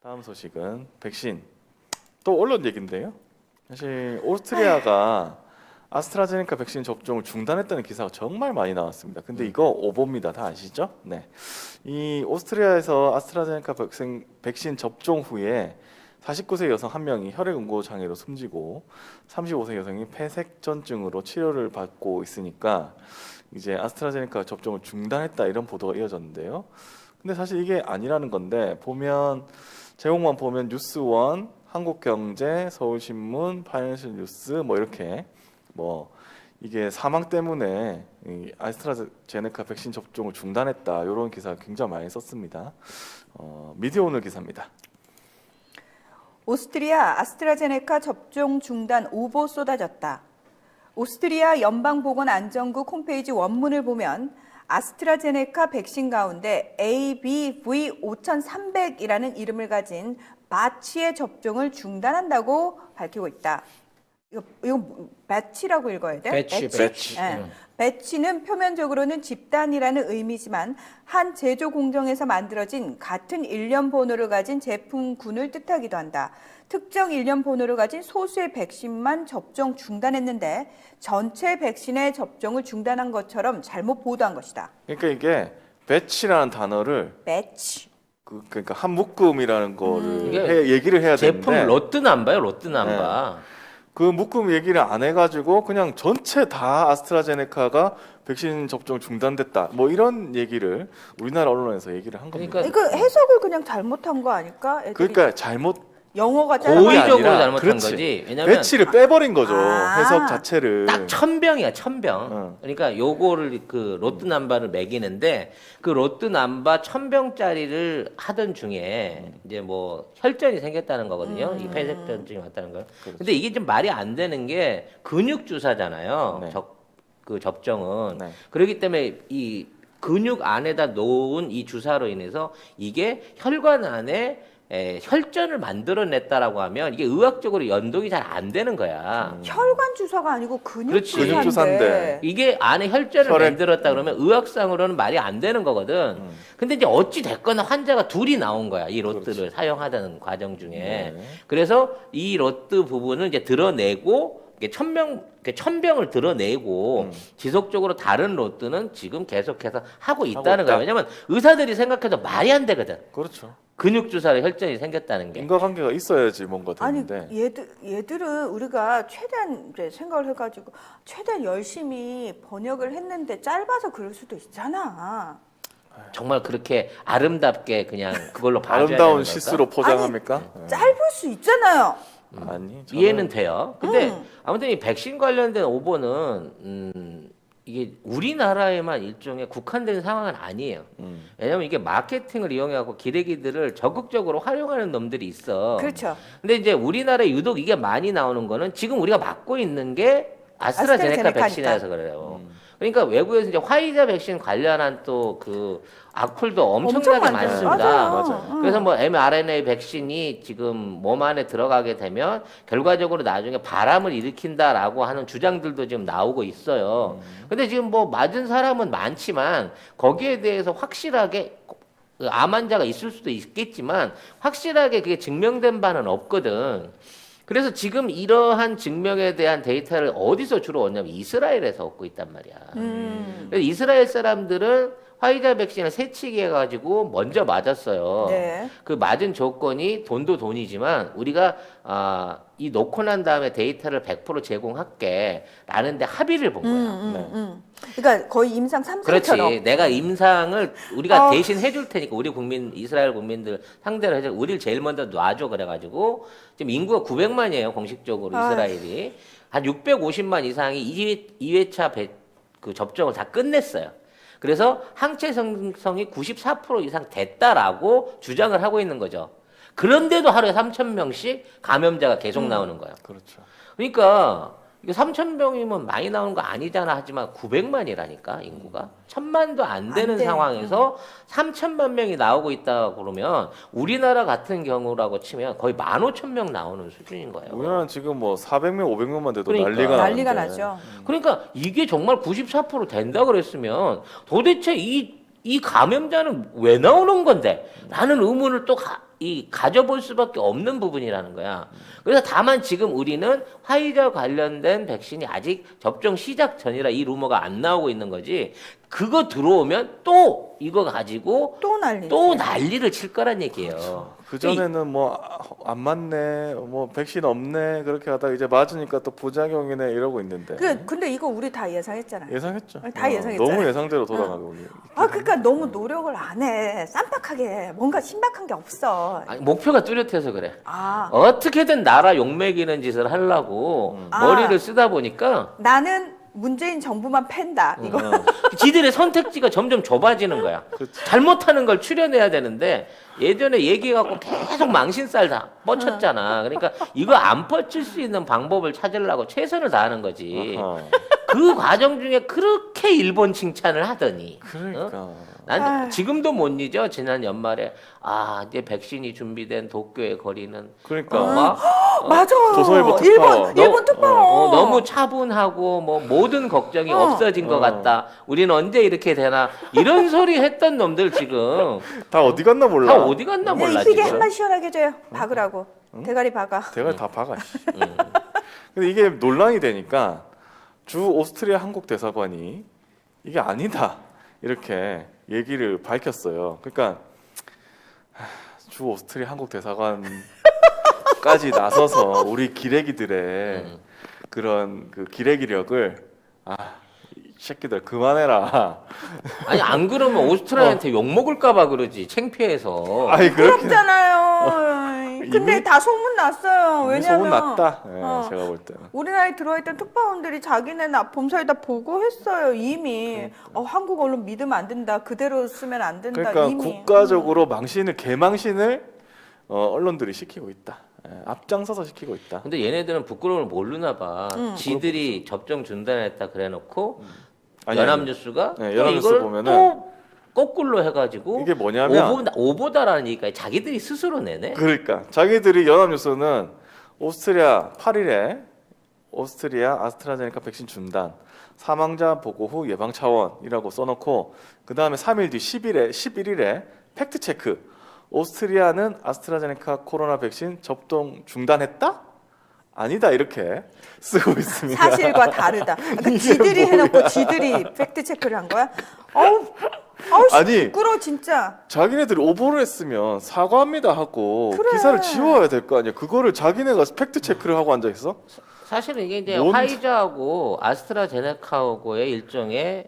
다음 소식은 백신. 또 언론 얘긴데요. 사실 오스트리아가 아스트라제네카 백신 접종을 중단했다는 기사가 정말 많이 나왔습니다. 근데 이거 오보입니다. 다 아시죠? 네. 이 오스트리아에서 아스트라제네카 백신 접종 후에 49세 여성 한 명이 혈액응고 장애로 숨지고 35세 여성이 폐색전증으로 치료를 받고 있으니까 이제 아스트라제네카 접종을 중단했다 이런 보도가 이어졌는데요. 근데 사실 이게 아니라는 건데 보면 제목만 보면 뉴스원, 한국경제, 서울신문, 파이낸셜뉴스 뭐 이렇게 뭐 이게 사망 때문에 이 아스트라제네카 백신 접종을 중단했다 이런 기사 굉장히 많이 썼습니다. 미디어오늘 기사입니다. 오스트리아 아스트라제네카 접종 중단 오보 쏟아졌다. 오스트리아 연방보건안전국 홈페이지 원문을 보면 아스트라제네카 백신 가운데 ABV5300이라는 이름을 가진 바치의 접종을 중단한다고 밝히고 있다. 이거 배치라고 읽어야 돼? 배치. 네. 배치는 표면적으로는 집단이라는 의미지만 한 제조 공정에서 만들어진 같은 일련 번호를 가진 제품군을 뜻하기도 한다. 특정 일련 번호를 가진 소수의 백신만 접종 중단했는데 전체 백신의 접종을 중단한 것처럼 잘못 보도한 것이다. 그러니까 이게 배치라는 단어를 배치. 그러니까 한 묶음이라는 거를 얘기를 해야 제품 되는데 로트남바요, 로트남바. 그 묶음 얘기를 안 해가지고 그냥 전체 다 아스트라제네카가 백신 접종 중단됐다 뭐 이런 얘기를 우리나라 언론에서 얘기를 한 겁니다. 그러니까 이거 해석을 그냥 잘못한 거 아닐까? 애들이 그러니까 잘못 영어가 고의적으로 아니라, 잘못한 그렇지. 거지. 왜냐면 배치를 빼버린 거죠. 아. 해석 자체를. 딱 1000병이야, 1000병. 어. 그러니까 요거를 그 로트남바를 매기는데 그 로트남바 1000병짜리를 하던 중에 이제 뭐 혈전이 생겼다는 거거든요. 이 폐색전증이 왔다는 거. 그렇죠. 근데 이게 좀 말이 안 되는 게 근육 주사잖아요. 네. 그 접종은. 네. 그렇기 때문에 이 근육 안에다 놓은 이 주사로 인해서 이게 혈관 안에 혈전을 만들어냈다라고 하면 이게 의학적으로 연동이 잘 안 되는 거야. 혈관 주사가 아니고 근육 그렇지. 주사인데. 근육 주사인데. 이게 안에 혈전을 혈액. 만들었다 그러면 의학상으로는 말이 안 되는 거거든. 근데 이제 어찌 됐거나 환자가 둘이 나온 거야. 이 로트를 사용하다는 과정 중에. 네. 그래서 이 로트 부분을 이제 드러내고 이게 1000병을 드러내고 지속적으로 다른 로트는 지금 계속해서 하고 있다는 거야. 왜냐면 의사들이 생각해도 말이 안 되거든. 그렇죠. 근육 주사로 혈전이 생겼다는 게. 인과관계가 있어야지 뭔가 아니 되는데. 얘들은 우리가 최대한 이제 생각을 해가지고 최대한 열심히 번역을 했는데 짧아서 그럴 수도 있잖아. 정말 그렇게 아름답게 그냥 그걸로 봐줘야 되는 아름다운 걸까? 시스로 포장합니까? 짧을 수 있잖아요. 아니 저는 이해는 돼요. 근데 아무튼 이 백신 관련된 오보는 이게 우리나라에만 일종의 국한된 상황은 아니에요. 왜냐면 이게 마케팅을 이용해갖고 기레기들을 적극적으로 활용하는 놈들이 있어. 그렇죠. 근데 이제 우리나라에 유독 이게 많이 나오는 거는 지금 우리가 맞고 있는 게 아스트라제네카 아스트라제네카니까. 백신이라서 그래요. 그러니까 외국에서 이제 화이자 백신 관련한 또 그 악플도 엄청나게 엄청 많아요. 많습니다. 맞아요. 그래서 뭐 mRNA 백신이 지금 몸 안에 들어가게 되면 결과적으로 나중에 바람을 일으킨다라고 하는 주장들도 지금 나오고 있어요. 근데 지금 뭐 맞은 사람은 많지만 거기에 대해서 확실하게 암 환자가 있을 수도 있겠지만 확실하게 그게 증명된 바는 없거든. 그래서 지금 이러한 증명에 대한 데이터를 어디서 주로 얻냐면 이스라엘에서 얻고 있단 말이야. 그래서 이스라엘 사람들은 화이자 백신을 세치기 해가지고 먼저 맞았어요. 네. 그 맞은 조건이 돈도 돈이지만 우리가 이 놓고 난 다음에 데이터를 100% 제공할게 라는데 합의를 본 거야. 그러니까 거의 임상 3, 4처럼. 그렇지. 내가 임상을 우리가 대신 해줄 테니까 우리 국민, 이스라엘 국민들 상대로 해서 우리를 제일 먼저 놔줘 그래가지고 지금 인구가 900만이에요 공식적으로 이스라엘이 한 650만 이상이 2회차 그 접종을 다 끝냈어요. 그래서 항체 생성이 94% 이상 됐다라고 주장을 하고 있는 거죠. 그런데도 하루에 3,000명씩 감염자가 계속 나오는 거예요. 그렇죠. 그러니까 이게 3,000명이면 많이 나오는 거 아니잖아 하지만 900만이라니까 인구가 1,000만도 안 되는 안 돼. 상황에서 3천만 명이 나오고 있다 그러면 우리나라 같은 경우라고 치면 거의 15,000명 나오는 수준인 거예요. 우리나라는 지금 뭐 400명, 500명만 돼도 그러니까. 난리가 나는데. 나죠. 그러니까 이게 정말 94% 된다 그랬으면 도대체 이 감염자는 왜 나오는 건데? 라는 의문을 또 이 가져볼 수밖에 없는 부분이라는 거야. 그래서 다만 지금 우리는 화이자 관련된 백신이 아직 접종 시작 전이라 이 루머가 안 나오고 있는 거지. 그거 들어오면 또 이거 가지고 또 난리를 칠 거란 얘기예요. 그 전에는 뭐 안 맞네, 뭐 백신 없네 그렇게 하다가 이제 맞으니까 또 부작용이네 이러고 있는데. 근데 이거 우리 다 예상했잖아요. 예상했죠. 다 예상했잖아요. 너무 예상대로 돌아가고 우리. 그러니까 너무 노력을 안 해. 쌈박하게 뭔가 신박한 게 없어. 아니, 목표가 뚜렷해서 그래. 아, 어떻게든 나라 욕먹이는 짓을 하려고 머리를 쓰다 보니까 나는 문재인 정부만 팬다. 이거. 지들의 선택지가 점점 좁아지는 거야. 잘못하는 걸 추려내야 되는데 예전에 얘기해갖고 계속 망신살 다 뻗쳤잖아. 그러니까 이거 안 뻗칠 수 있는 방법을 찾으려고 최선을 다하는 거지. 그 과정 중에 그렇게 일본 칭찬을 하더니 그러니까. 난 지금도 못 잊어. 지난 연말에 이제 백신이 준비된 도쿄의 거리는 그러니까. 막 맞아. 조선일보 특파원. 일본 특파원. 너무 차분하고 뭐 모든 걱정이 없어진 것 같다. 우리는 언제 이렇게 되나 이런 소리 했던 놈들 지금 다 어디 갔나 몰라. 다 어디 갔나 몰라 희게 지금. 한번 시원하게 줘요. 박으라고. 대가리 박아. 대가리 다 박아. 씨. 근데 이게 논란이 되니까 주 오스트리아 한국 대사관이 이게 아니다 이렇게 얘기를 밝혔어요. 그러니까 주 오스트리아 한국 대사관까지 나서서 우리 기레기들의 그런 그 기레기력을 이 새끼들 그만해라. 아니 안 그러면 오스트리아한테 욕 먹을까봐 그러지 창피해서. 아니 그렇게 부럽잖아요. 근데 이미- 다 소문 났어요. 이미 왜냐면 소문 났다. 어. 제가 볼 때는. 우리나라에 들어와있던 특파원들이 자기네는 범사에 다 보고했어요. 이미. 한국 언론 믿으면 안 된다. 그대로 쓰면 안 된다. 그러니까 이미. 국가적으로 개망신을 언론들이 시키고 있다. 앞장서서 시키고 있다. 근데 얘네들은 부끄러움을 모르나 봐. 지들이 접종 중단했다 그래놓고 아니, 연합뉴스가 네, 또 연합뉴스 이걸 보면은 또 거꾸로 해가지고 이게 뭐냐면 오보다라는 얘기까지 자기들이 스스로 내네. 그러니까 자기들이 연합뉴스는 오스트리아 8일에 오스트리아 아스트라제네카 백신 중단 사망자 보고 후 예방 차원이라고 써놓고 그 다음에 3일 뒤 11일에 팩트 체크 오스트리아는 아스트라제네카 코로나 백신 접종 중단했다? 아니다 이렇게 쓰고 있습니다. 사실과 다르다. 그러니까 이게 지들이 뭐야? 해놓고 지들이 팩트 체크를 한 거야? 아우 아니 부끄러워 진짜. 자기네들이 오보를 했으면 사과합니다 하고 그래. 기사를 지워야 될 거 아니야. 그거를 자기네가 팩트 체크를 하고 앉아 있어? 사실은 이게 이제 뭔- 화이자하고 아스트라제네카하고의 일종의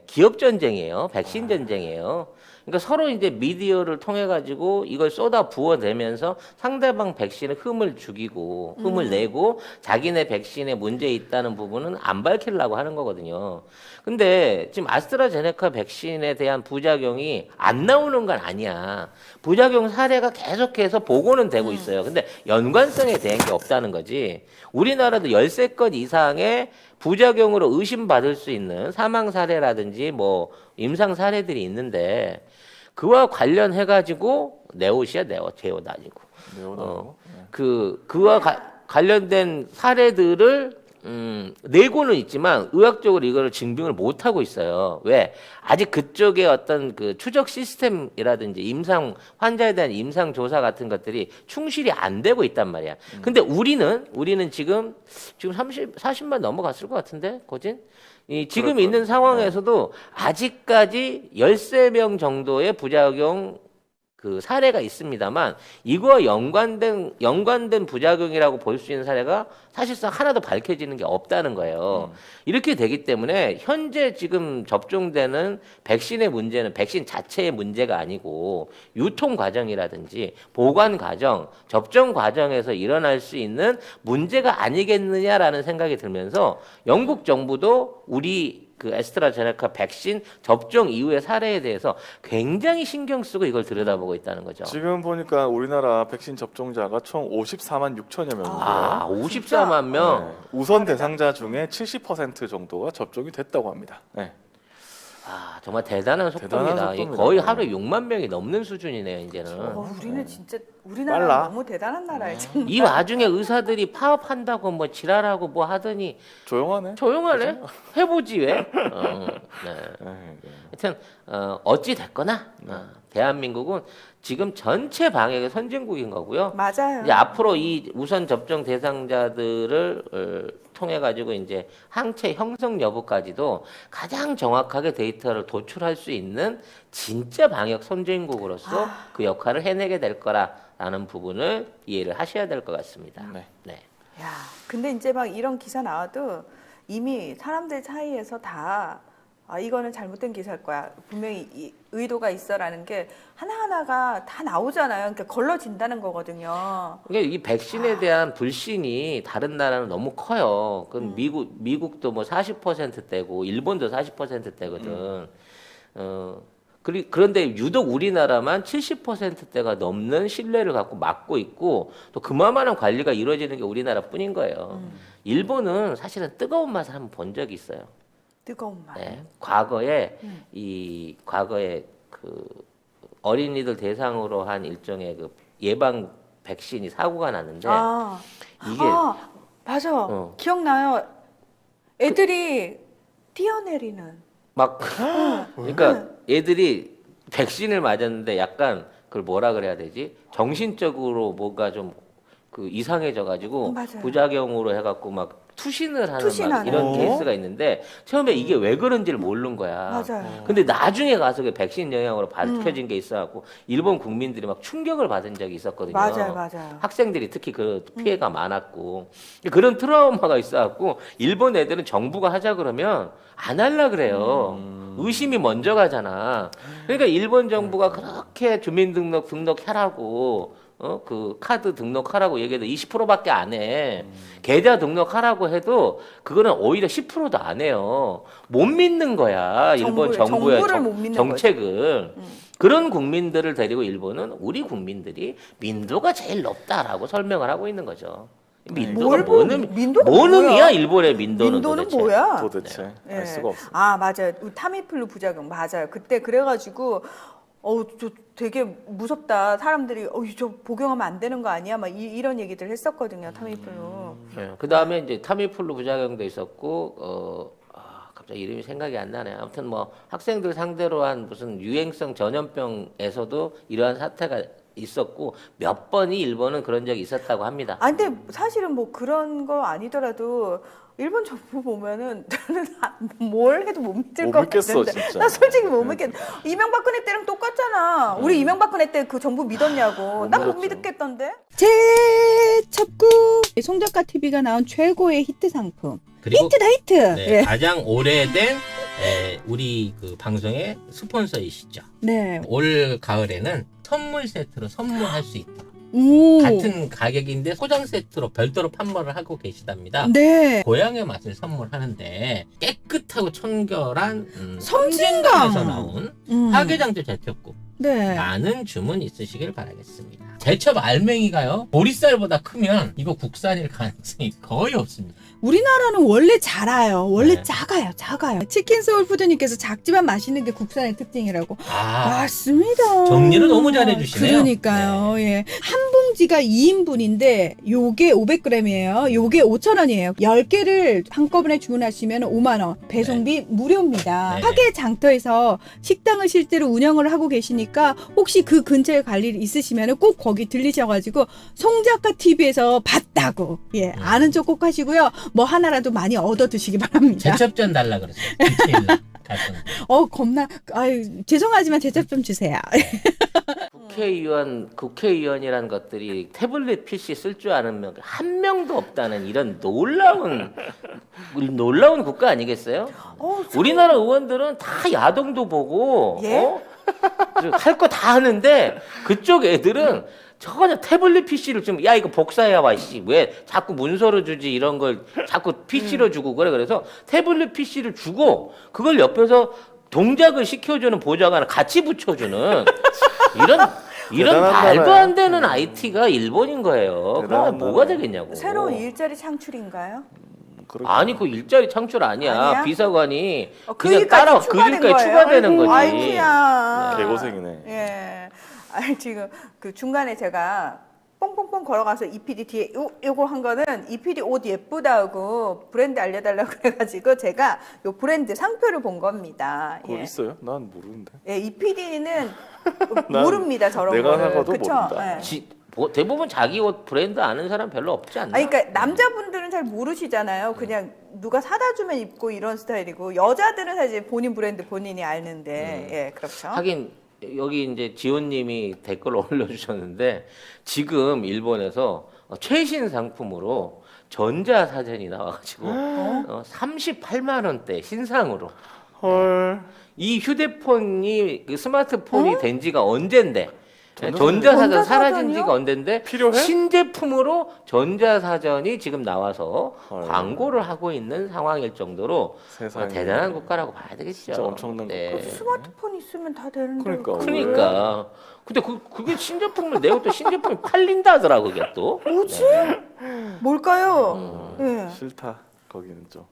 기업 전쟁이에요. 백신 전쟁이에요. 그러니까 서로 이제 미디어를 통해 가지고 이걸 쏟아 부어내면서 상대방 백신에 흠을 죽이고 흠을 내고 자기네 백신에 문제 있다는 부분은 안 밝히려고 하는 거거든요. 근데 지금 아스트라제네카 백신에 대한 부작용이 안 나오는 건 아니야. 부작용 사례가 계속해서 보고는 되고 있어요. 근데 연관성에 대한 게 없다는 거지. 우리나라도 13건 이상의 부작용으로 의심받을 수 있는 사망 사례라든지 뭐 임상 사례들이 있는데 그와 관련해 가지고 제오도 아니고 그와 관련된 사례들을 내고는 있지만 의학적으로 이거를 증빙을 못 하고 있어요. 왜? 아직 그쪽에 어떤 그 추적 시스템이라든지 임상 환자에 대한 임상 조사 같은 것들이 충실히 안 되고 있단 말이야. 근데 우리는 지금 40만 넘어갔을 것 같은데, 거진? 지금 그럴 있는 거예요. 상황에서도 아직까지 13명 정도의 부작용 그 사례가 있습니다만 이거와 연관된 부작용이라고 볼 수 있는 사례가 사실상 하나도 밝혀지는 게 없다는 거예요. 이렇게 되기 때문에 현재 지금 접종되는 백신의 문제는 백신 자체의 문제가 아니고 유통 과정이라든지 보관 과정, 접종 과정에서 일어날 수 있는 문제가 아니겠느냐라는 생각이 들면서 영국 정부도 우리 그 애스트라제네카 백신 접종 이후의 사례에 대해서 굉장히 신경 쓰고 이걸 들여다보고 있다는 거죠. 지금 보니까 우리나라 백신 접종자가 총 54만 6천여 명인데요. 54만 명. 네. 우선 대상자 중에 70% 정도가 접종이 됐다고 합니다. 네. 정말 대단한 속도입니다. 대단한 이게 속도입니다. 거의 하루에 6만 명이 넘는 수준이네요, 이제는. 우리는 진짜 우리나라 빨라. 너무 대단한 나라예요. 정말. 이 와중에 의사들이 파업한다고 뭐 지랄하고 뭐 하더니 조용하네. 조용하네. 해보지 왜? 네. 네. 하여튼 어찌 됐거나 대한민국은 지금 전체 방역의 선진국인 거고요. 맞아요. 이제 앞으로 이 우선 접종 대상자들을 통해 가지고 이제 항체 형성 여부까지도 가장 정확하게 데이터를 도출할 수 있는 진짜 방역 선진국으로서 그 역할을 해내게 될 거라는 부분을 이해를 하셔야 될 것 같습니다. 네. 네. 야, 근데 이제 막 이런 기사 나와도 이미 사람들 사이에서 다 이거는 잘못된 기사일 거야. 분명히 의도가 있어라는 게 하나하나가 다 나오잖아요. 그러니까 걸러진다는 거거든요. 그러니까 이 백신에 대한 불신이 다른 나라는 너무 커요. 그 미국도 뭐 40%대고 일본도 40%대거든. 그런데 유독 우리나라만 70%대가 넘는 신뢰를 갖고 막고 있고 또 그만한 관리가 이루어지는 게 우리나라뿐인 거예요. 일본은 사실은 뜨거운 맛을 한번 본 적이 있어요. 뜨거운 말. 네, 과거에 과거에 그 어린이들 대상으로 한 일종의 그 예방 백신이 사고가 났는데 이게 맞아. 기억나요. 애들이 뛰어내리는. 막 그러니까 애들이 백신을 맞았는데 약간 그걸 뭐라 그래야 되지? 정신적으로 뭔가 좀 그 이상해져 가지고 맞아요. 부작용으로 해갖고 막 투신을 하는 막 투신하는. 이런 케이스가 있는데 처음에 이게 왜 그런지를 모르는 거야. 맞아요. 근데 나중에 가서 그 백신 영향으로 밝혀진 게 있어갖고 일본 국민들이 막 충격을 받은 적이 있었거든요. 맞아요. 학생들이 특히 그 피해가 많았고 그런 트라우마가 있어갖고 일본 애들은 정부가 하자 그러면 안 할라 그래요. 의심이 먼저 가잖아. 그러니까 일본 정부가 그렇게 주민등록 등록하라고 그 카드 등록하라고 얘기해도 20%밖에 안 해. 계좌 등록하라고 해도 그거는 오히려 10%도 안 해요. 못 믿는 거야. 일본 정부의 정부를 못 믿는 정책을. 그런 국민들을 데리고 일본은 우리 국민들이 민도가 제일 높다라고 설명을 하고 있는 거죠. 민도가 뭐는 민도가 뭐는 뭐야? 이야 일본의 민도는 민도는 도대체. 뭐야? 도대체 예. 알 수가 없어. 맞아요. 타미플루 부작용 맞아요. 그때 그래가지고 저 되게 무섭다. 사람들이 저 복용하면 안 되는 거 아니야? 막 이런 얘기들 했었거든요. 타미플루. 네. 그 다음에 이제 타미플루 부작용도 있었고, 갑자기 이름이 생각이 안 나네. 아무튼 뭐 학생들 상대로 한 무슨 유행성 전염병에서도 이러한 사태가 있었고 몇 번이 일본은 그런 적이 있었다고 합니다. 근데 사실은 뭐 그런 거 아니더라도 일본 정부 보면은 나는 뭘 해도 못 믿을 못 것 믿겠어, 같은데. 진짜. 나 솔직히 못 믿겠. 이명박근혜 때랑 똑같잖아. 우리 이명박근혜 때 그 정부 믿었냐고. 못 난 못 믿었죠. 믿겠던데. 재첩구 송작가 TV가 나온 최고의 히트 상품. 그리고 히트다 히트. 네, 예. 가장 오래된 우리 그 방송의 스폰서이시죠. 네. 올 가을에는 선물 세트로 선물할 수 있다. 오. 같은 가격인데 소장 세트로 별도로 판매를 하고 계시답니다. 네. 고향의 맛을 선물하는데 깨끗하고 청결한 섬진강. 섬진강에서 나온 화개장터 제첩국 네. 많은 주문 있으시길 바라겠습니다. 제첩 알맹이가요 보리쌀보다 크면 이거 국산일 가능성이 거의 없습니다. 우리나라는 원래 작아요. 원래 네. 작아요. 치킨 소울푸드님께서 작지만 맛있는 게 국산의 특징이라고. 맞습니다. 정리를 너무 잘해주시네요. 그러니까요. 예. 한 봉지가 2인분인데 요게 500g이에요. 요게 5,000원이에요. 10개를 한꺼번에 주문하시면 5만 원. 배송비 무료입니다. 네. 화계 장터에서 식당을 실제로 운영을 하고 계시니까 혹시 그 근처에 갈 일 있으시면 꼭 거기 들리셔가지고 송작가 TV에서 봤다고 아는 척 꼭 하시고요. 뭐 하나라도 많이 얻어 드시기 바랍니다. 제첩전 달라 그랬어요. 디테일 갈 건데. 겁나. 죄송하지만 제첩 좀 주세요. 국회의원이라는 것들이 태블릿 PC 쓸 줄 아는 한 명도 없다는 이런 놀라운 국가 아니겠어요? 우리나라 의원들은 다 야동도 보고 할 거 다 하는데 그쪽 애들은 저거 태블릿 PC를 좀 야 이거 복사해와 씨 왜 자꾸 문서로 주지 이런 걸 자꾸 PC로 주고 그래 그래서 태블릿 PC를 주고 그걸 옆에서 동작을 시켜주는 보좌관을 같이 붙여주는 이런 말도 안 되는 IT가 일본인 거예요. 그럼 뭐가 되겠냐고. 새로운 일자리 창출인가요? 아니 그 일자리 창출 아니야. 비서관이 그냥 그러니까 따라 그러니까 추가되는 거지. 아이쿠야. 개고생이네. 예. 아니 지금 그 중간에 제가 뽕뽕뽕 걸어가서 이 PD 뒤에 요거 한 거는 이 PD 옷 예쁘다고 브랜드 알려달라고 그래가지고 제가 요 브랜드 상표를 본 겁니다. 그거 있어요? 난 모르는데. 예, 이 PD는 난 모릅니다 저런 내가 거를. 사과도 그쵸? 모른다. 예. 대부분 자기 옷 브랜드 아는 사람 별로 없지 않나? 아니, 그러니까 남자분들은 잘 모르시잖아요. 그냥 누가 사다 주면 입고 이런 스타일이고 여자들은 사실 본인 브랜드 본인이 아는데 예, 그렇죠. 하긴 여기 이제 지호님이 댓글 올려주셨는데 지금 일본에서 최신 상품으로 전자사전이 나와가지고 38만 원대 신상으로 헐. 이 휴대폰이 그 스마트폰이 된 지가 언젠데 전자사전. 전자사전 사라진 전자사전이요? 지가 언젠데 필요해? 신제품으로 전자사전이 지금 나와서 헐. 광고를 하고 있는 상황일 정도로 세상에. 대단한 국가라고 봐야 되겠죠. 진짜 엄청난 네. 스마트폰 있으면 다 되는데. 그러니까. 그러니까. 근데 그게 신제품을 내고 또 신제품이 팔린다 하더라고 그게 또. 뭐지? 뭘까요? 예. 싫다. 거기는 좀.